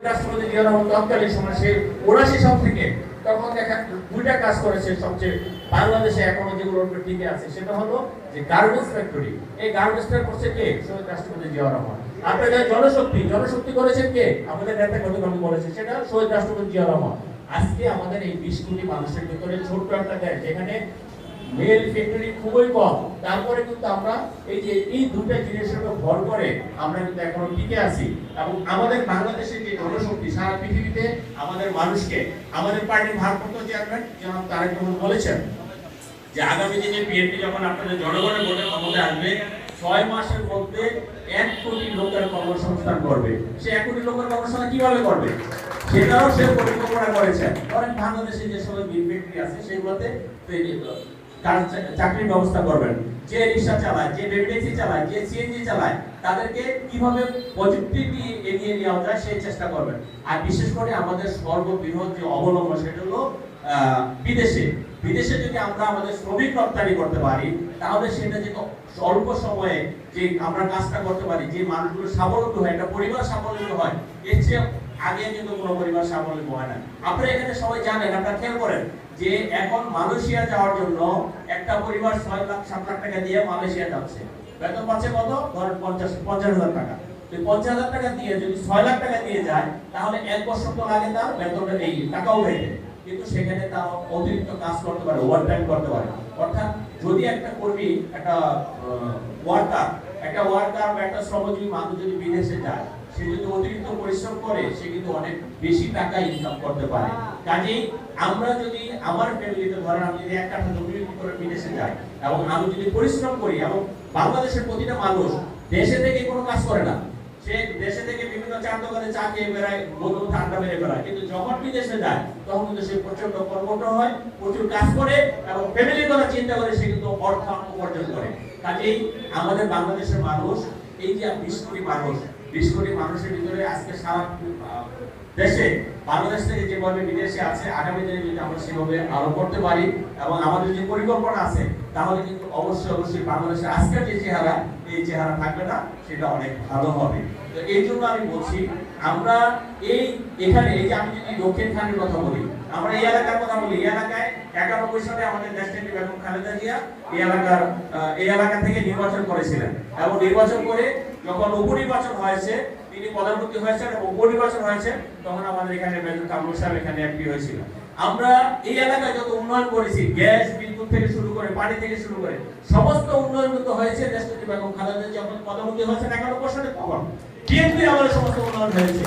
রাষ্ট্রপতি জিয়া রহমান তৎকালীন সময় সে ৭৯ সাল থেকে তখন দেখা দুইটা কাজ করেছে সবচেয়ে বাংলাদেশে এখনো যেগুলো টিকে আছে, সেটা হলো যে গার্মেন্টস ফ্যাক্টরি। এই গার্মেন্টসটা করছে কে? শহীদ রাষ্ট্রপতি জিয়া রহমান। আপনাদের জনশক্তি করেছেন কে? আমাদের নেতা গতকাল বলেছে, সেটা শহীদ রাষ্ট্রপতি জিয়া রহমান। আজকে আমাদের এই ২০ কোটি মানুষের ভিতরে ছোট্ট একটা দেশ যেখানে মেল ফ্যাক্টরি খুবই কম, তারপরে কিন্তু আমরা এই যে এই দুটো জিনিসের উপর ভর করে আমরা কিন্তু এখনো টিকে আছি। এবং আমাদের বাংলাদেশের যে জনশক্তি সারা পৃথিবীতে আমাদের মানুষকে, আমাদের পার্টির ভারপ্রাপ্ত চেয়ারম্যান জনাব তারেক রহমান বলেছেন যে আগামী দিনে বিএনপি যখন আপনাদের জনগণের ভোটে ক্ষমতায় আসবে ৬ মাসের মধ্যে ১ কোটি লোকের কর্মসংস্থান করবে। সে ১ কোটি লোকের কর্মসংস্থান কিভাবে করবে সেটাও সে পরিকল্পনা করেছে। ধরেন বাংলাদেশে যে সব মিল ফ্যাক্টরি আছে সেগুলোতে চাকরির ব্যবস্থা করবেন। যে রিক্সা চালায়, যে ট্যাক্সি চালায়, যে সিএনজি চালায়, তাদেরকে কিভাবে প্রযুক্তি এগিয়ে নেওয়া যায় সেই চেষ্টা করবেন। আর বিশেষ করে আমাদের সর্ববৃহৎ যে অবলম্বন সেটা হলো বিদেশে যদি আমরা আমাদের শ্রমিক রপ্তানি করতে পারি, তাহলে সেটা যে অল্প সময়ে যে আমরা কাজটা করতে পারি, যে মানুষগুলো স্বাবলম্বী হয়, একটা পরিবার স্বাবলম্বী হয়, এর চেয়ে আগে কিন্তু কোনো পরিবার স্বাবলম্বী হয় না। আপনারা এখানে সবাই জানেন, আপনারা খেয়াল করেন যে এখন মালয়েশিয়া যাওয়ার জন্য একটা পরিবার ৬ লাখ ৭ লাখ টাকা দিয়ে মালয়েশিয়া যাচ্ছে। বেতন পাচ্ছে কত? ধরেন ৫০,০০০ টাকা। তো ৫০,০০০ টাকা দিয়ে যদি ৬ লাখ টাকা দিয়ে যায়, তাহলে ১ বছর তো লাগে তার বেতনটা এই টাকাও হয়ে যায়। কিন্তু সেখানে তার অতিরিক্ত কাজ করতে পারে, ওভারটাইম করতে পারে। অর্থাৎ যদি একটা কর্মী, একটা ওয়ার্কার বা একটা শ্রমজীবী মানুষ যদি বিদেশে যায়, সে যদি অতিরিক্ত পরিশ্রম করে, সে কিন্তু অনেক বেশি টাকা ইনকাম করতে পারে। কাজেই আমরা যদি আমার ফ্যামিলিতে ধরেন আমি যদি ১ কাঠা জমি বিক্রি করে বিদেশে যাই এবং আমি যদি পরিশ্রম করি, এবং বাংলাদেশের প্রতিটা মানুষ দেশে থেকে কোনো কাজ করে না, সে দেশে থেকে বিভিন্ন চা দোকানে চা খেয়ে বেড়ায়, বন্ধু ঠান্ডা মেরে বেড়ায়, কিন্তু যখন বিদেশে যায় তখন কিন্তু সে প্রচন্ড কর্মঠ হয়, প্রচুর কাজ করে এবং ফ্যামিলির কথা চিন্তা করে সে কিন্তু অর্থ উপার্জন করে। কাজেই আমাদের বাংলাদেশের মানুষ, এই যে ২০ কোটি মানুষের ভিতরে আজকে সারা দেশে বাংলাদেশ থেকে যেভাবে বিদেশে আছে, আগামী দিনে যদি আমরা সেভাবে আরো করতে পারি এবং আমাদের যে পরিকল্পনা আছে, তাহলে কিন্তু অবশ্যই বাংলাদেশের আজকের যে চেহারা, এই চেহারা থাকবে না, সেটা অনেক ভালো হবে। তো এই জন্য আমি বলছি, আমরা এখানে এই যে আমি যদি দক্ষিণ খানের কথা বলি, আমরা এই এলাকার কথা বলি, এই এলাকায় ৯১ সালে আমাদের দেশনেত্রী বেগম খালেদা জিয়া এই এলাকা থেকে নির্বাচন করেছিলেন এবং নির্বাচন করে যখন উপনির্বাচন হয়েছে, তিনি প্রধানমন্ত্রী হয়েছেন এবং উপনির্বাচন হয়েছে, তখন আমাদের এখানে মেজর কামরুল সাহেব এখানে এমপি হয়েছিল। আমরা এই এলাকায় যত উন্নয়ন করেছি, গ্যাস, বিদ্যুৎ থেকে শুরু করে, পানি থেকে শুরু করে সমস্ত উন্নয়ন কিন্তু হয়েছে দেশনেত্রী বেগম খালেদা জিয়া যখন প্রধানমন্ত্রী হয়েছেন ৯১ সালে, তখন বিএনপি আমাদের সমস্ত উন্নয়ন হয়েছে।